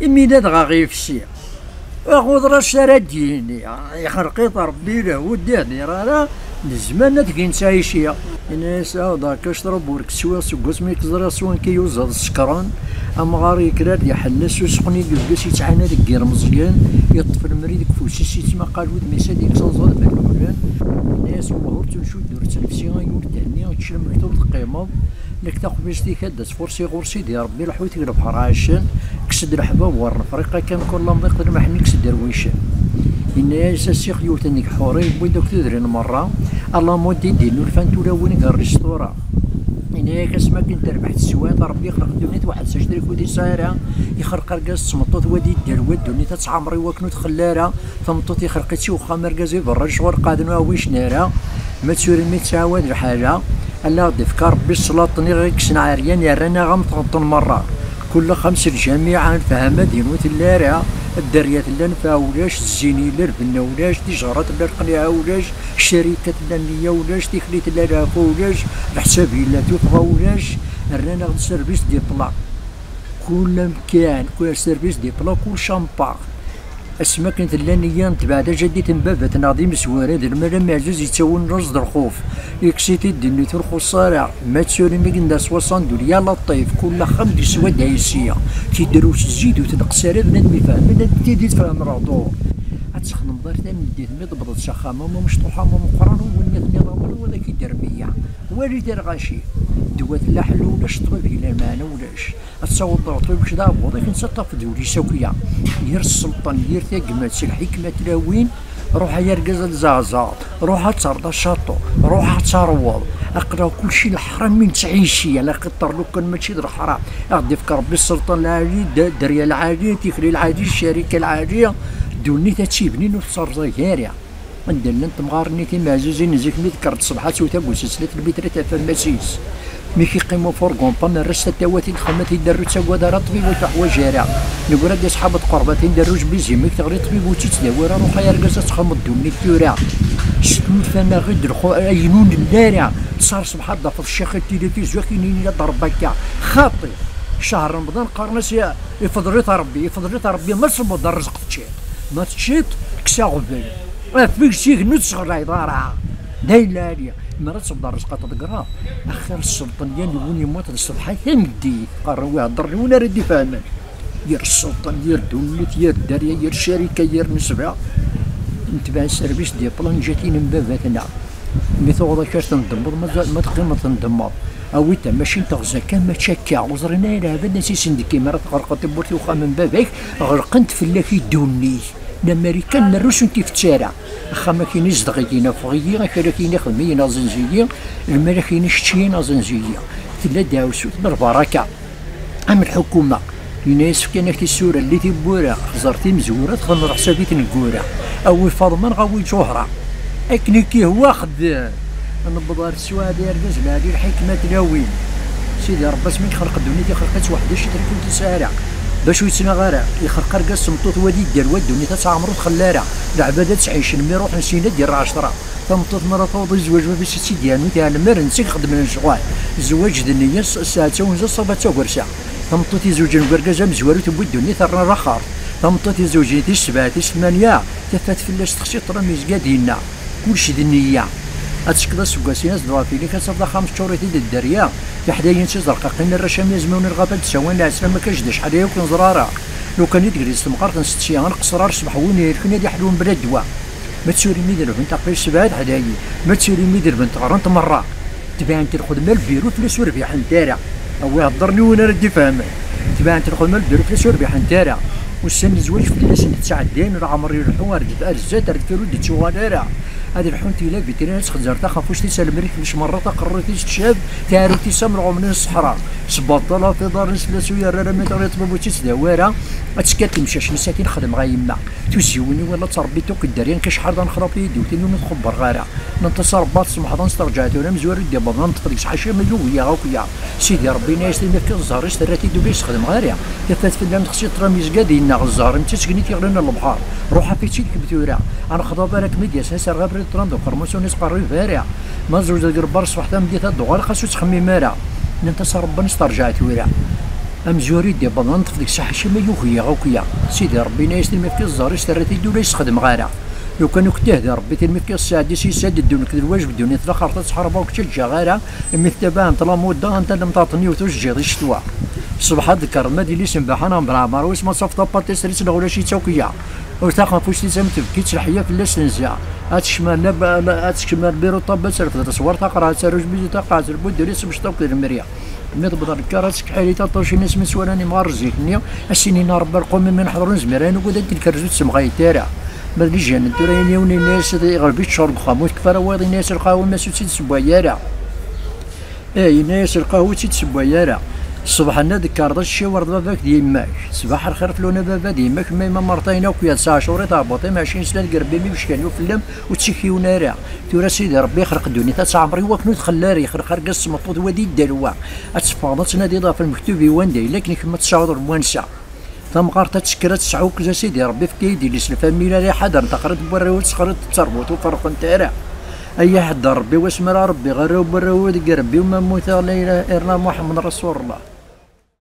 إميناد غاغي في الشيء أخذ راش رديني يخرقيط ربي له وداني راه الزمان تكين تعيشيا الناس هذاك شرب ورك سوا سكوس مي كزرا سوان كيوزا السكران اما غاري كراد يحلس وسقني كيلقاس يتعانى ديك غير مزيان يطفي المريض كفوسي سيتما قال ود ميسا ديك صوصات بالمولان الناس وهور تنشد درت نفسي غيور تهني وتشرب مكتوب تقيمض لك تاخذ باش ديك هدا تفرسي غورسي ديال ربي الحوت البحر عاشان كسد الحباب والرفرقه كان كل ما يقدر ما حنيك سد درويشان الناس الشيخ يوتنيك حوري بويدوك تدرين مره الله مودي دينو الفانتو لوني كان ريستورا إنها كاسما كنت ربحت السواد ربي يخلق الدنيا واحد ساشتري كودي صايره يخرق رقاص تمطوط ودي دير ود الدنيا تتعمري وكنو تخلارا تمطوط يخرق شي وخا مركزي برا شغل قادنا ويش نارا ما تسوري مي تعاود الحاجه الله غدي فكر ربي السلاطني غير كسنا عريان يا رانا غنطغطن مره كل خمس الجميع فهمت دينو تلارا الدريات اللي نفا ولاش الزيني اللي ربنا ولاش تجارات اللي رقنيها ولاش الشركات اللي نية ولاش تخليت اللي رافو ولاش الحسابي اللي توفى ولاش رانا غد سيرفيس دي بلا كل مكان كل سيرفيس دي بلا كل شامبار اسما كانت اللانية نتبعدا جديت مبابات ناضي مسوارة دير مالا معجز يتساون رصد الخوف يكسيتي الدنيا ترخو الصارع ما تسوري ميكندا 60 دولار لطيف كل خمس سواد عيسية تيدروش تزيد وتنقصاري بنادم يفهم بنادم تيدي تفهم رادور غتسخدم دار ثاني ديت مي ضبطت شخامة ما مشطوحة ما مقران والناس نظام ولا كيدير بيا والي دار غاشي دوات لا حل ولاش طبيب الى معنا ولاش تصور طبيب باش دابو ذاك نسطف دولي سوكيه ير السلطان ير تاقمات شي الحكمه تلاوين روح يا رقاز الزازا روح ترضى الشاطو روح تروض اقرا كلشي الحرام من تعيشي على قطر لو كان ماشي الحرام غادي يفكر ربي السلطان العالي الدريه العاليه تيخلي العادي الشركه العاليه دوني تاتشي بنين وتصر زهاريه ندير انت مغارني كي معزوزين نزيك مي ذكرت صبحات وتابو سلسله البيتري تاع فماسيس مي كيقيمو فوركون بان الرسه تاواتي الخمات يدارو تساكوا دار طبيب وتحوا جارع نقول هاد صحاب قربات يدارو بيزي مي تغري طبيب وتتداور روح يا رقاصه تخمض دوني التورع شتو فانا غير الخو عينون الدارع صار صبحات ضاف الشيخ التلفزيون كاينين ضربك خاطي شهر رمضان قرناس يفضلت ربي ما صبر الرزق تشيط ما تشيط كسا غبل فيك شي نوت صغر يضارع دايلا ليا مرات تصبر الرزق تقرا اخر السلطان ديالي وني موت الصباح يمدي قرر يهضر ولا راه يفهم ير السلطان ير دولت ير الداريه ير الشركه ير نسبه نتبع السيرفيس ديال بلان جاتين من باباتنا ميثوض كاش تنضمض ما تقيم تنضمض اويتا ماشي تغزا كان ما تشكا وزرنا الى هذا الناس يسندكي مرات غرقت بورتي وخا من بابك غرقنت في اللافي دوني الامريكان نروش انتي في الشارع اخا ما كاينيش دغينا فغيي غير كاين خدمينا زنجيه المالا كاين شتينا زنجيه تلا داوسو بالبركه ام الحكومه الناس كان في السوره اللي تبورا خزرتي مزوره تخلص حسابي تنقوره او فاضمان غاوي جوهره اكني كي هو خد نبضار السواد ديال الرجل هذه الحكمه تلاوين سيدي ربي سميت خلق الدنيا خلقت واحد الشيء تركو تسارع باش يتسنى غير يخرق رقاص سمطوط ودي ديال واد الدنيا تتعمرو تخلارا العباده تعيش المي روح نسينا ديال 10 تمطوط مرة توضي الزواج ما فيش سي ديالو تاع المر نسيك خدم الشغال الزواج دنيا الساعه ونص صبات تا ورشا تمطوط زوج كركازا مزوارو تبوي الدنيا ترى رخار تمطوط زوجين تي 7 تي 8 تفات فلاش تخشي طرميز قادينا كلشي دنيا هتشكل سكاسيناس دوافيلي كتصفى 5 شهور تيد الدريا تحداين شي زرقاقين الرشام يزمون الغابه تسوان العسل ما كاش شحال ياكل زراره لو كان يدرس المقرط نست شي غنقصرار صباح وين يركن يحلون بلا دواء ما تسوري ميدر بنت قبل 7 حدايا ما تسوري ميدر بنت غرنت مره تبان الخدمه البيرو فلوس وربيح نتارا او يهضرني وانا ردي فاهم تبان الخدمه البيرو فلوس وربيح نتارا والسن الزواج فلاش نتساعدين راه عمري الحوار ديال الزاد راه في رود تشوالارا هذه الحونتي لا فيترينات خزرتها خافوش تيسال مريك مش مره قررتي تشاب تعرف تيسمروا من الصحراء سبطله في دار نسلاس ويا راه ما تريط بوتي تداوره اتسكات مشاش مساكين خدم غايما تزيوني ولا تربيتو كدارين كشحال نخرب في يدي وتنو نخبر غيرها ننتصر بات سمح نسترجعت ولا مزور دي بابا نطفرك شحال شي مليون يا غوكيا سيدي ربي يسلمك في الزهر اشتريتي دوبيس خدم غيرها كفات في اللام خصي تراميز قادينا الزهر انت تسكنيتي غير البحر روح في تشيك بتورا انا خضا بالك ميديا ساسا غير تراندو قرموسوني سقاري فارع ما زوج القربار صبحت مديت الدغال خاصو تخمي مارا ننتصر ربنا استرجعت ورا امزوري دي بضان تفدك صح شي ما يوهي غوكيا سيدي ربي نايس المفكي الزهر اشتريتي دولا يستخدم غيرها لو كانوا كتهدى ربي المفكي السادس يسدد دون كذا الواجب الدنيا تلاخر تسحربا وكتلجا غيرها مثتبان طلا مودا انت لم تعطني وتوجي الشتوى الصبح ذكر ما دي لي سنباح انا برامر واسمه صفطه باتيس ريت ولا شي توكيا وتاخذ فوش تسمى تبكي تشرحيه في اللسنزا اتشمال اتشمال بيرو طب سرف تصور تقرا سروج بيجي تقرا البود ريس باش توكل المريا مي تبدا الكراسك حالي تطوشي ناس من سوالاني مارزيتني السنين ربي القوم من حضرون زمران وقد انت الكرزوت سمغاي تارا ما لي جان الدريني وني الناس غربي تشرب خاموت كفر واضي الناس القهوه ما سوتي تسبويارا اي ناس القهوه تسبويارا الصبح انا ذكرت الشي ورد باباك ديماك صباح الخير فلونا بابا ديماك ما مرتين وكيا 9 شهور تهبطي مع 20 سنه قربي مي باش كانوا فلم وتسكيونا راه تورا سيدي ربي يخرق الدنيا تاع عمري وكنو تخلاري يخرق قص مطوط ودي الدلوا اتفاضت نادي ضاف المكتوب وندي لكن كما تشاور موانسه ثم قارت تسكرت تسعوك سيدي ربي في كيدي اللي سلفا ميلا راه حدا تقرد برا تسخرت تربط وفرق انت اي حد ربي واسم ربي غير برا ودق ربي وما موت لا اله الا محمد رسول الله.